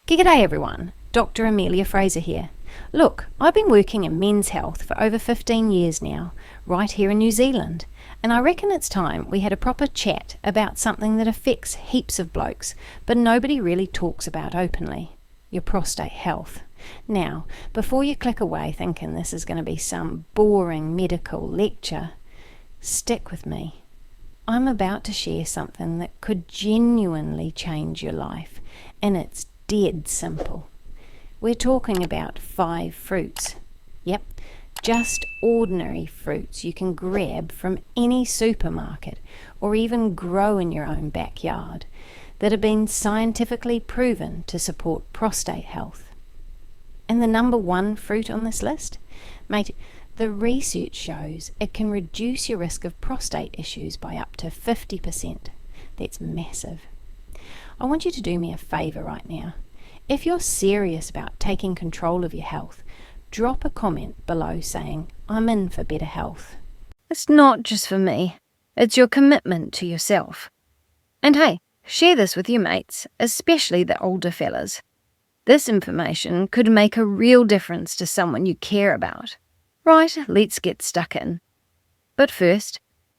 G'day everyone, Dr. Amelia Fraser here. Look, I've been working in men's health for over 15 years now, right here in New Zealand, and I reckon it's time we had a proper chat about something that affects heaps of blokes, but nobody really talks about openly: your prostate health. Now, before you click away thinking this is going to be some boring medical lecture, stick with me. I'm about to share something that could genuinely change your life, and it's dead simple. We're talking about 5 fruits. Yep, just ordinary fruits you can grab from any supermarket or even grow in your own backyard that have been scientifically proven to support prostate health. And the number 1 fruit on this list? Mate, the research shows it can reduce your risk of prostate issues by up to 50%. That's massive. I want you to do me a favour right now. If you're serious about taking control of your health, drop a comment below saying, "I'm in for better health." It's not just for me, it's your commitment to yourself. And hey, share this with your mates, especially the older fellas. This information could make a real difference to someone you care about. Right, let's get stuck in. But first,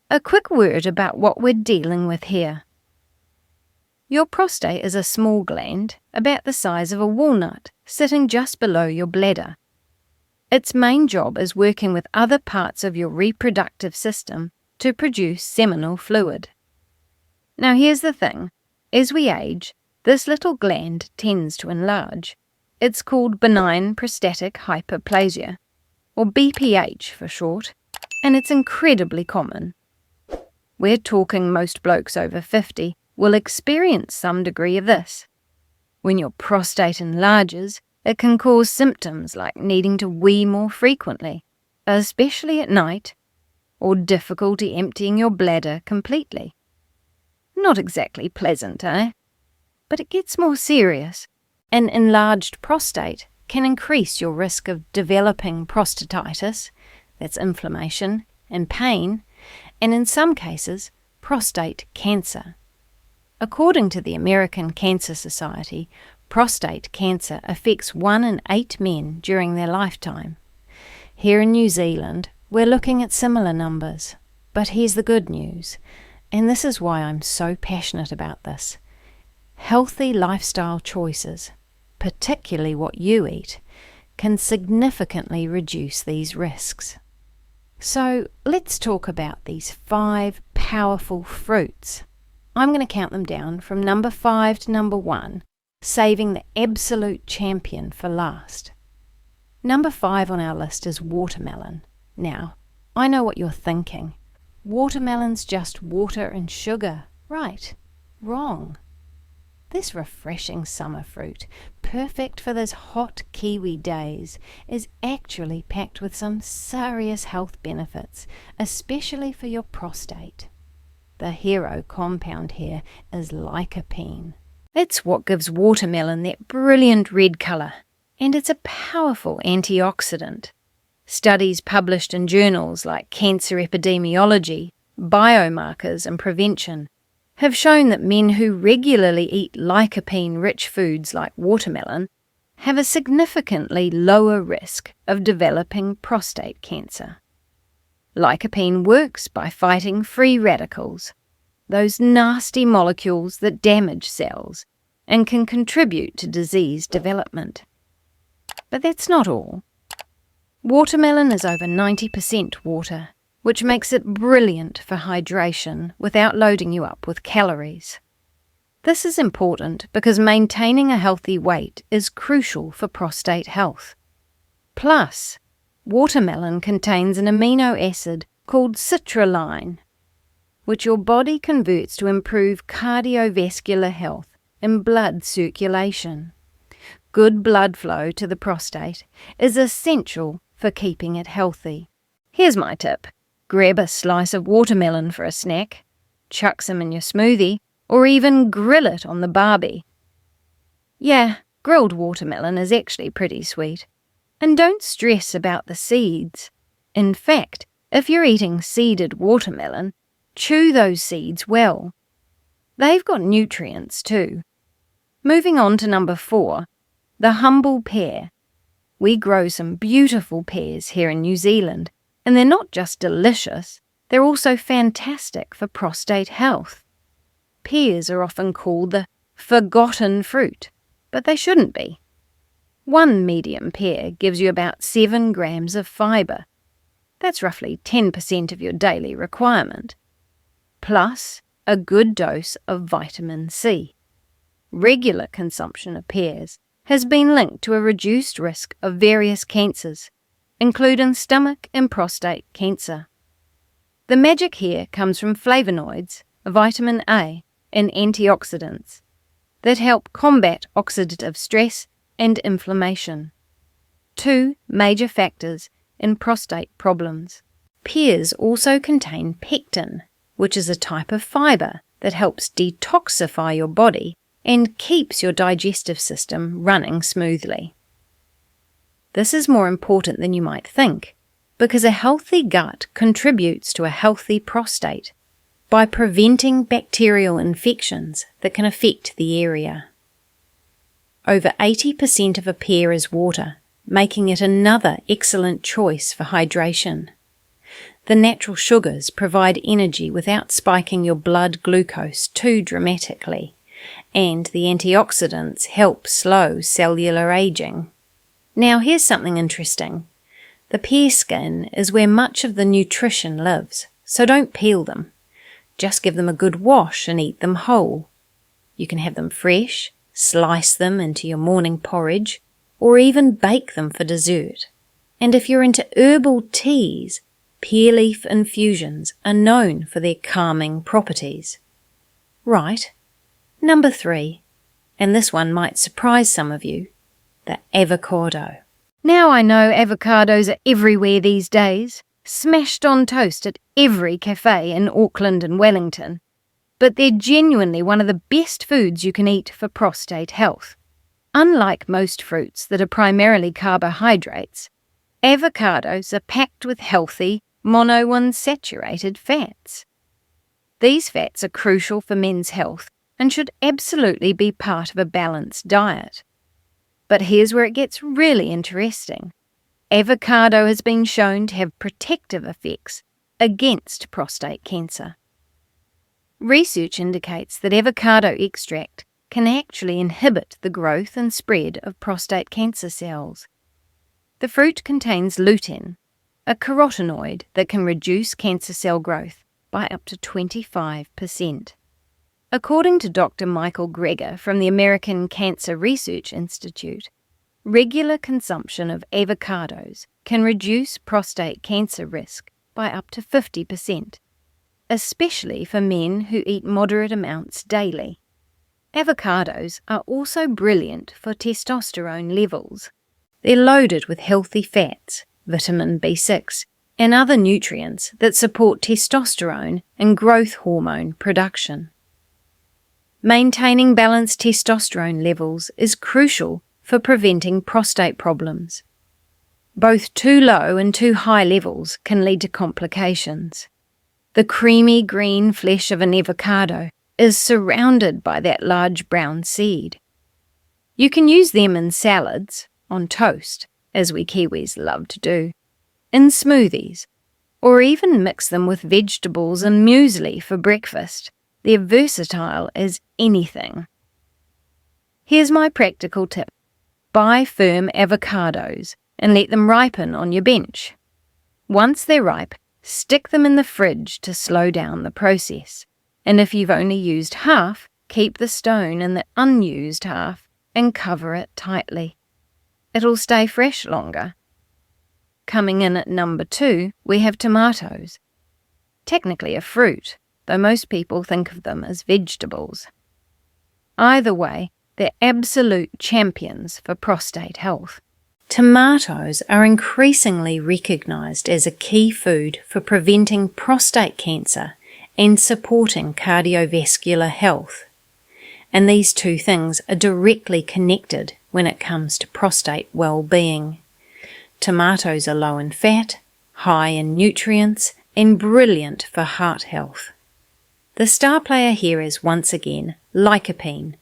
a quick word about what we're dealing with here. Your prostate is a small gland, about the size of a walnut, sitting just below your bladder. Its main job is working with other parts of your reproductive system to produce seminal fluid. Now here's the thing, as we age, this little gland tends to enlarge. It's called benign prostatic hyperplasia, or BPH for short, and it's incredibly common. We're talking most blokes over 50 will experience some degree of this. When your prostate enlarges, it can cause symptoms like needing to wee more frequently, especially at night, or difficulty emptying your bladder completely. Not exactly pleasant, eh? But it gets more serious. An enlarged prostate can increase your risk of developing prostatitis, that's inflammation, and pain, and in some cases, prostate cancer. According to the American Cancer Society, prostate cancer affects 1 in 8 men during their lifetime. Here in New Zealand, we're looking at similar numbers. But here's the good news, and this is why I'm so passionate about this. Healthy lifestyle choices, particularly what you eat, can significantly reduce these risks. So let's talk about these 5 powerful fruits. I'm going to count them down from number 5 to number 1, saving the absolute champion for last. Number 5 on our list is watermelon. Now, I know what you're thinking. Watermelon's just water and sugar. Right. Wrong. This refreshing summer fruit, perfect for those hot Kiwi days, is actually packed with some serious health benefits, especially for your prostate. The hero compound here is lycopene. It's what gives watermelon that brilliant red colour, and it's a powerful antioxidant. Studies published in journals like Cancer Epidemiology, Biomarkers and Prevention have shown that men who regularly eat lycopene-rich foods like watermelon have a significantly lower risk of developing prostate cancer. Lycopene works by fighting free radicals, those nasty molecules that damage cells and can contribute to disease development. But that's not all. Watermelon is over 90% water, which makes it brilliant for hydration without loading you up with calories. This is important because maintaining a healthy weight is crucial for prostate health. Plus, watermelon contains an amino acid called citrulline, which your body converts to improve cardiovascular health and blood circulation. Good blood flow to the prostate is essential for keeping it healthy. Here's my tip. Grab a slice of watermelon for a snack, chuck some in your smoothie, or even grill it on the barbie. Yeah, grilled watermelon is actually pretty sweet. And don't stress about the seeds. In fact, if you're eating seeded watermelon, chew those seeds well. They've got nutrients too. Moving on to number 4, the humble pear. We grow some beautiful pears here in New Zealand, and they're not just delicious, they're also fantastic for prostate health. Pears are often called the forgotten fruit, but they shouldn't be. One medium pear gives you about 7 grams of fibre. That's roughly 10% of your daily requirement, plus a good dose of vitamin C. Regular consumption of pears has been linked to a reduced risk of various cancers, including stomach and prostate cancer. The magic here comes from flavonoids, vitamin A, and antioxidants that help combat oxidative stress and inflammation, 2 major factors in prostate problems. Pears also contain pectin, which is a type of fibre that helps detoxify your body and keeps your digestive system running smoothly. This is more important than you might think, because a healthy gut contributes to a healthy prostate by preventing bacterial infections that can affect the area. Over 80% of a pear is water, making it another excellent choice for hydration. The natural sugars provide energy without spiking your blood glucose too dramatically, and the antioxidants help slow cellular aging. Now here's something interesting. The pear skin is where much of the nutrition lives, so don't peel them. Just give them a good wash and eat them whole. You can have them fresh, slice them into your morning porridge, or even bake them for dessert. And if you're into herbal teas, pear leaf infusions are known for their calming properties. Right. Number 3, and this one might surprise some of you, the avocado. Now I know avocados are everywhere these days, smashed on toast at every cafe in Auckland and Wellington, but they're genuinely one of the best foods you can eat for prostate health. Unlike most fruits that are primarily carbohydrates, avocados are packed with healthy, monounsaturated fats. These fats are crucial for men's health and should absolutely be part of a balanced diet. But here's where it gets really interesting. Avocado has been shown to have protective effects against prostate cancer. Research indicates that avocado extract can actually inhibit the growth and spread of prostate cancer cells. The fruit contains lutein, a carotenoid that can reduce cancer cell growth by up to 25%. According to Dr. Michael Greger from the American Cancer Research Institute, regular consumption of avocados can reduce prostate cancer risk by up to 50%, especially for men who eat moderate amounts daily. Avocados are also brilliant for testosterone levels. They're loaded with healthy fats, vitamin B6, and other nutrients that support testosterone and growth hormone production. Maintaining balanced testosterone levels is crucial for preventing prostate problems. Both too low and too high levels can lead to complications. The creamy green flesh of an avocado is surrounded by that large brown seed. You can use them in salads, on toast, as we Kiwis love to do, in smoothies, or even mix them with vegetables and muesli for breakfast. They're versatile as anything. Here's my practical tip. Buy firm avocados and let them ripen on your bench. Once they're ripe, stick them in the fridge to slow down the process. And if you've only used half, keep the stone in the unused half and cover it tightly. It'll stay fresh longer. Coming in at number 2, we have tomatoes. Technically a fruit, though most people think of them as vegetables. Either way, they're absolute champions for prostate health. Tomatoes are increasingly recognised as a key food for preventing prostate cancer and supporting cardiovascular health. And these two things are directly connected when it comes to prostate well-being. Tomatoes are low in fat, high in nutrients, and brilliant for heart health. The star player here is once again lycopene,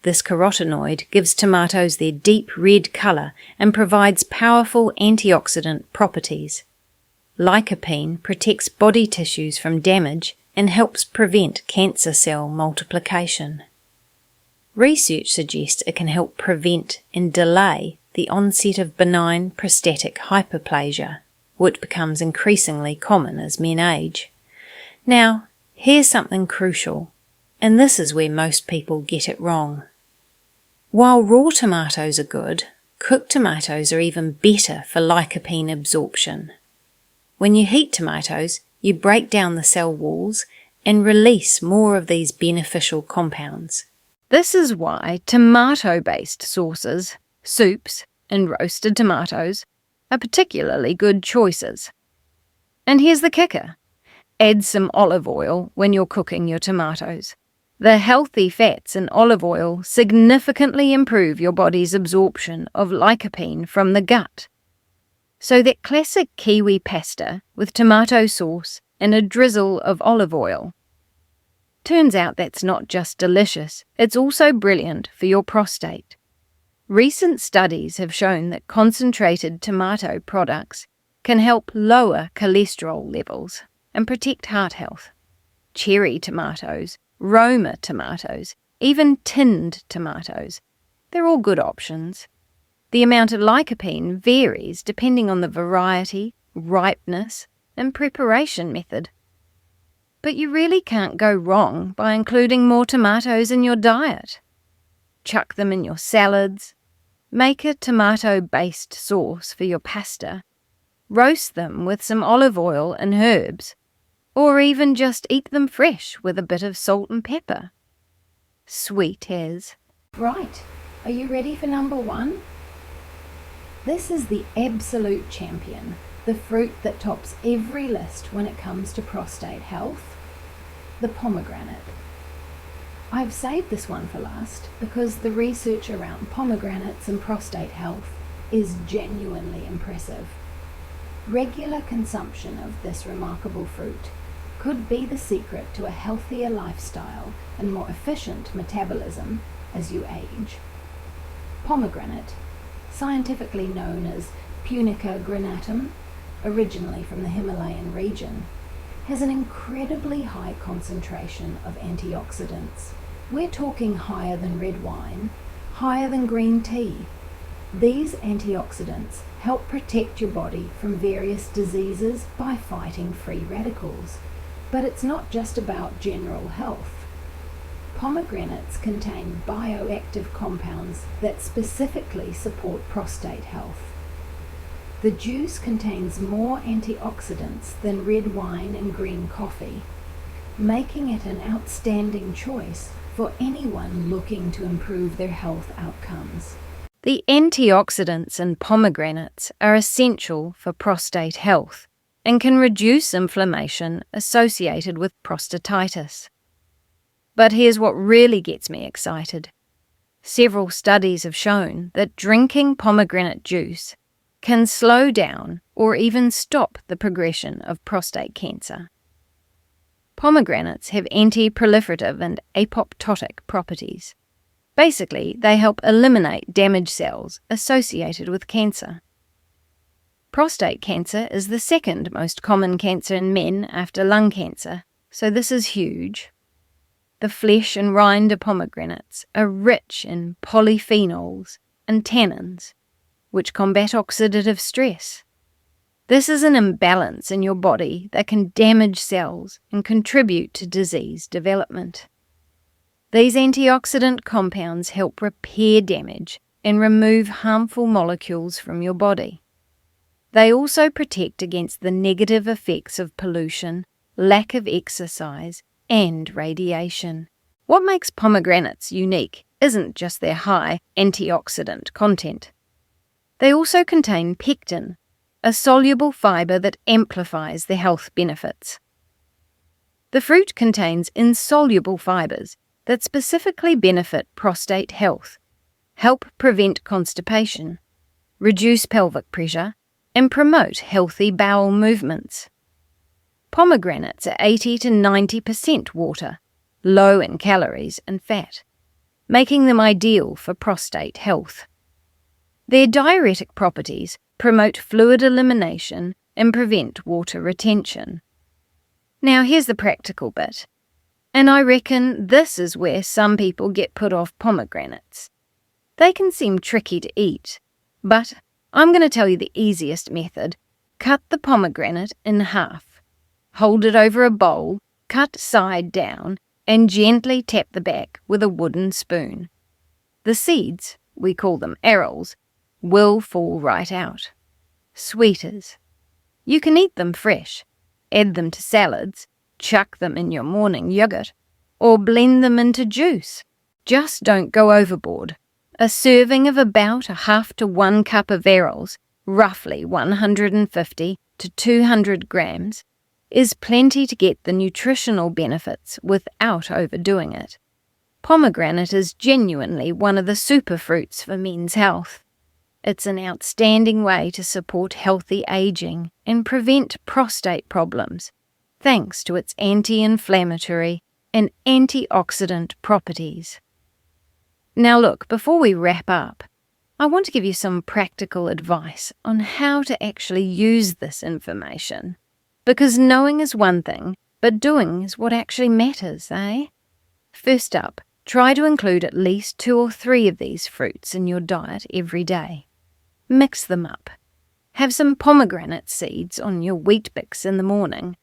This carotenoid gives tomatoes their deep red colour and provides powerful antioxidant properties. Lycopene protects body tissues from damage and helps prevent cancer cell multiplication. Research suggests it can help prevent and delay the onset of benign prostatic hyperplasia, which becomes increasingly common as men age. Now, here's something crucial, and this is where most people get it wrong. While raw tomatoes are good, cooked tomatoes are even better for lycopene absorption. When you heat tomatoes, you break down the cell walls and release more of these beneficial compounds. This is why tomato-based sauces, soups, and roasted tomatoes are particularly good choices. And here's the kicker. Add some olive oil when you're cooking your tomatoes. The healthy fats in olive oil significantly improve your body's absorption of lycopene from the gut. So that classic Kiwi pasta with tomato sauce and a drizzle of olive oil. Turns out that's not just delicious, it's also brilliant for your prostate. Recent studies have shown that concentrated tomato products can help lower cholesterol levels and protect heart health. Cherry tomatoes, Roma tomatoes, even tinned tomatoes, they're all good options. The amount of lycopene varies depending on the variety, ripeness, and preparation method. But you really can't go wrong by including more tomatoes in your diet. Chuck them in your salads, make a tomato-based sauce for your pasta, roast them with some olive oil and herbs, or even just eat them fresh with a bit of salt and pepper. Sweet as. Right, are you ready for number 1? This is the absolute champion, the fruit that tops every list when it comes to prostate health, the pomegranate. I've saved this one for last because the research around pomegranates and prostate health is genuinely impressive. Regular consumption of this remarkable fruit could be the secret to a healthier lifestyle and more efficient metabolism as you age. Pomegranate, scientifically known as Punica granatum, originally from the Himalayan region, has an incredibly high concentration of antioxidants. We're talking higher than red wine, higher than green tea. These antioxidants help protect your body from various diseases by fighting free radicals. But it's not just about general health. Pomegranates contain bioactive compounds that specifically support prostate health. The juice contains more antioxidants than red wine and green coffee, making it an outstanding choice for anyone looking to improve their health outcomes. The antioxidants in pomegranates are essential for prostate health and can reduce inflammation associated with prostatitis. But here's what really gets me excited. Several studies have shown that drinking pomegranate juice can slow down or even stop the progression of prostate cancer. Pomegranates have anti-proliferative and apoptotic properties. Basically, they help eliminate damaged cells associated with cancer. Prostate cancer is the second most common cancer in men after lung cancer, so this is huge. The flesh and rind of pomegranates are rich in polyphenols and tannins, which combat oxidative stress. This is an imbalance in your body that can damage cells and contribute to disease development. These antioxidant compounds help repair damage and remove harmful molecules from your body. They also protect against the negative effects of pollution, lack of exercise, and radiation. What makes pomegranates unique isn't just their high antioxidant content. They also contain pectin, a soluble fibre that amplifies their health benefits. The fruit contains insoluble fibres that specifically benefit prostate health, help prevent constipation, reduce pelvic pressure, and promote healthy bowel movements. Pomegranates are 80 to 90% water, low in calories and fat. making them ideal for prostate health. Their diuretic properties promote fluid elimination and prevent water retention. Now here's the practical bit, and I reckon this is where some people get put off pomegranates. They can seem tricky to eat, but I'm going to tell you the easiest method. Cut the pomegranate in half. Hold it over a bowl, cut side down, and gently tap the back with a wooden spoon. The seeds, we call them arils, will fall right out. Sweeters. You can eat them fresh, add them to salads, chuck them in your morning yogurt, or blend them into juice. Just don't go overboard. A serving of about a half to 1 cup of arils, roughly 150 to 200 grams, is plenty to get the nutritional benefits without overdoing it. Pomegranate is genuinely one of the superfruits for men's health. It's an outstanding way to support healthy aging and prevent prostate problems, thanks to its anti-inflammatory and antioxidant properties. Now look, before we wrap up, I want to give you some practical advice on how to actually use this information. Because knowing is one thing, but doing is what actually matters, eh? First up, try to include at least 2 or 3 of these fruits in your diet every day. Mix them up. Have some pomegranate seeds on your wheat bix in the morning,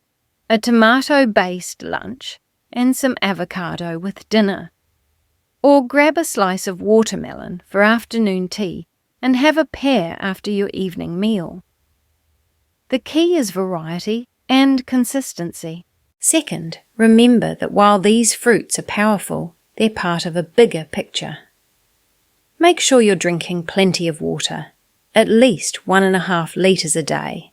a tomato-based lunch, and some avocado with dinner. Or grab a slice of watermelon for afternoon tea and have a pear after your evening meal. The key is variety and consistency. Second, remember that while these fruits are powerful, they're part of a bigger picture. Make sure you're drinking plenty of water, at least 1.5 litres a day.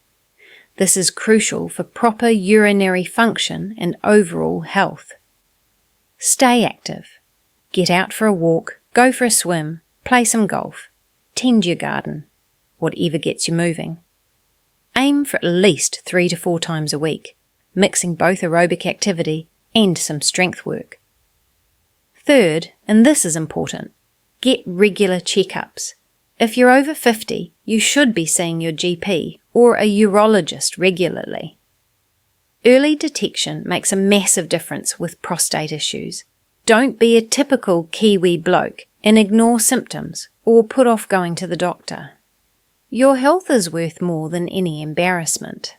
This is crucial for proper urinary function and overall health. Stay active. Get out for a walk, go for a swim, play some golf, tend your garden, whatever gets you moving. Aim for at least 3 to 4 times a week, mixing both aerobic activity and some strength work. Third, and this is important, get regular checkups. If you're over 50, you should be seeing your GP or a urologist regularly. Early detection makes a massive difference with prostate issues. Don't be a typical Kiwi bloke and ignore symptoms or put off going to the doctor. Your health is worth more than any embarrassment.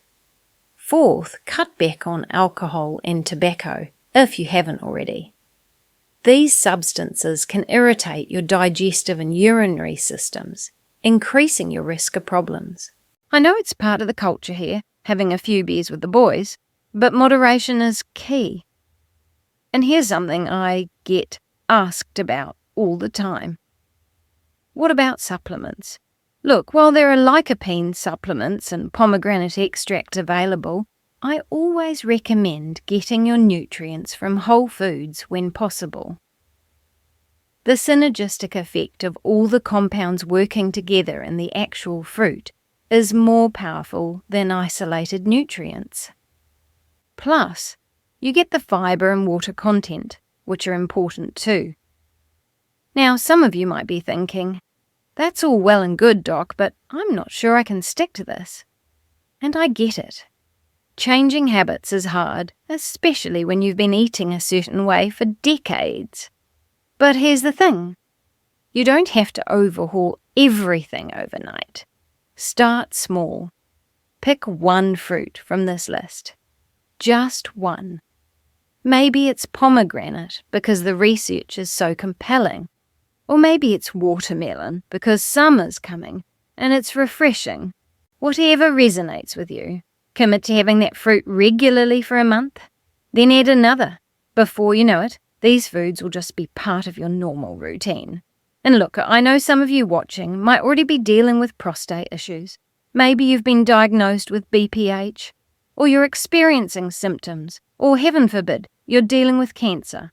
Fourth, cut back on alcohol and tobacco if you haven't already. These substances can irritate your digestive and urinary systems, increasing your risk of problems. I know it's part of the culture here, having a few beers with the boys, but moderation is key. And here's something I get asked about all the time. What about supplements? Look, while there are lycopene supplements and pomegranate extract available, I always recommend getting your nutrients from whole foods when possible. The synergistic effect of all the compounds working together in the actual fruit is more powerful than isolated nutrients. Plus, you get the fibre and water content, which are important too. Now, some of you might be thinking, that's all well and good, Doc, but I'm not sure I can stick to this. And I get it. Changing habits is hard, especially when you've been eating a certain way for decades. But here's the thing. You don't have to overhaul everything overnight. Start small. Pick one fruit from this list. Just one. Maybe it's pomegranate because the research is so compelling. Or maybe it's watermelon because summer's coming and it's refreshing. Whatever resonates with you. Commit to having that fruit regularly for a month. Then add another. Before you know it, these foods will just be part of your normal routine. And look, I know some of you watching might already be dealing with prostate issues. Maybe you've been diagnosed with BPH. Or you're experiencing symptoms. Or heaven forbid, you're dealing with cancer.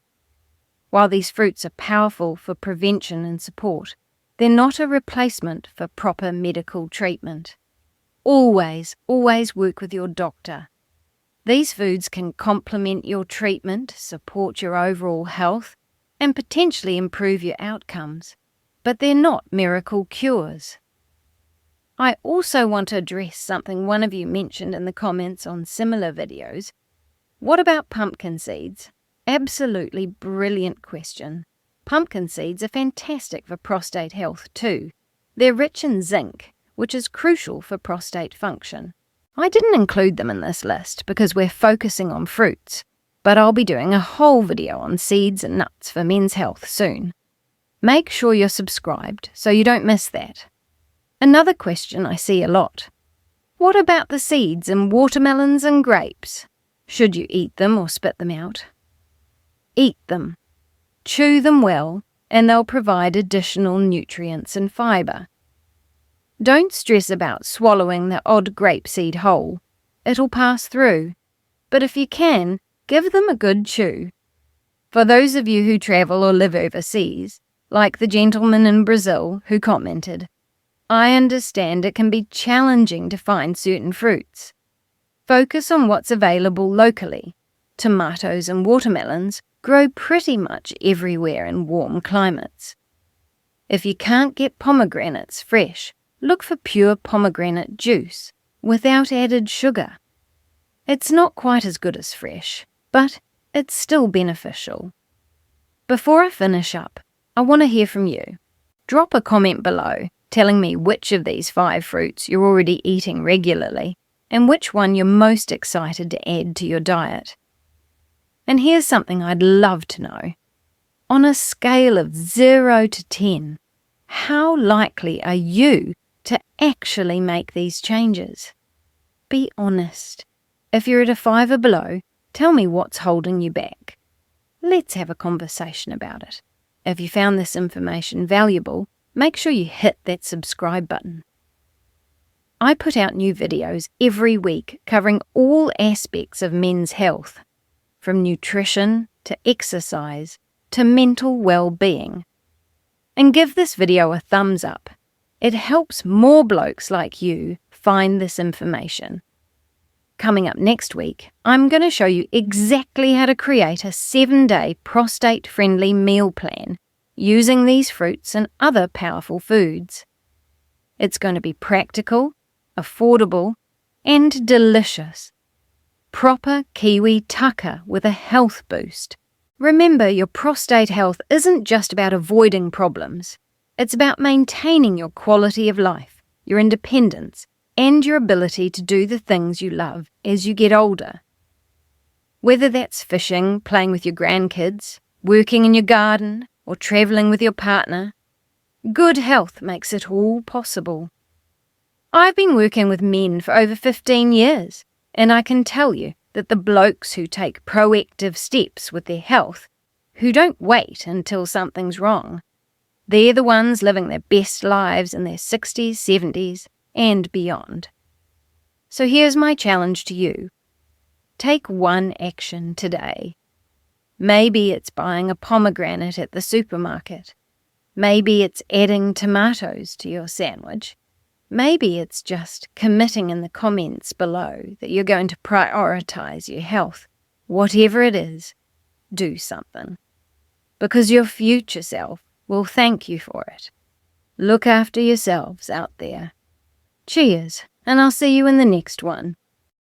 While these fruits are powerful for prevention and support, they're not a replacement for proper medical treatment. Always work with your doctor. These foods can complement your treatment, support your overall health, and potentially improve your outcomes, but they're not miracle cures. I also want to address something one of you mentioned in the comments on similar videos. What about pumpkin seeds? Absolutely brilliant question. Pumpkin seeds are fantastic for prostate health too. They're rich in zinc, which is crucial for prostate function. I didn't include them in this list because we're focusing on fruits, but I'll be doing a whole video on seeds and nuts for men's health soon. Make sure you're subscribed so you don't miss that. Another question I see a lot. What about the seeds in watermelons and grapes? Should you eat them or spit them out? Eat them. Chew them well, and they'll provide additional nutrients and fibre. Don't stress about swallowing the odd grapeseed whole. It'll pass through. But if you can, give them a good chew. For those of you who travel or live overseas, like the gentleman in Brazil who commented, I understand it can be challenging to find certain fruits. Focus on what's available locally. Tomatoes and watermelons grow pretty much everywhere in warm climates. If you can't get pomegranates fresh, look for pure pomegranate juice, without added sugar. It's not quite as good as fresh, but it's still beneficial. Before I finish up, I want to hear from you. Drop a comment below telling me which of these 5 fruits you're already eating regularly and which one you're most excited to add to your diet. And here's something I'd love to know. On a scale of 0 to 10, how likely are you to actually make these changes? Be honest. If you're at a 5 or below, tell me what's holding you back. Let's have a conversation about it. If you found this information valuable, make sure you hit that subscribe button. I put out new videos every week covering all aspects of men's health, from nutrition to exercise to mental well-being. And give this video a thumbs up. It helps more blokes like you find this information. Coming up next week, I'm going to show you exactly how to create a 7-day prostate-friendly meal plan using these fruits and other powerful foods. It's going to be practical, affordable, and delicious. Proper Kiwi tucker with a health boost. Remember, your prostate health isn't just about avoiding problems. It's about maintaining your quality of life, your independence, and your ability to do the things you love as you get older. Whether that's fishing, playing with your grandkids, working in your garden, or travelling with your partner, good health makes it all possible. I've been working with men for over 15 years, and I can tell you that the blokes who take proactive steps with their health, who don't wait until something's wrong, they're the ones living their best lives in their 60s, 70s, and beyond. So here's my challenge to you. Take one action today. Maybe it's buying a pomegranate at the supermarket. Maybe it's adding tomatoes to your sandwich. Maybe it's just committing in the comments below that you're going to prioritize your health. Whatever it is, do something. Because your future self will thank you for it. Look after yourselves out there. Cheers, and I'll see you in the next one.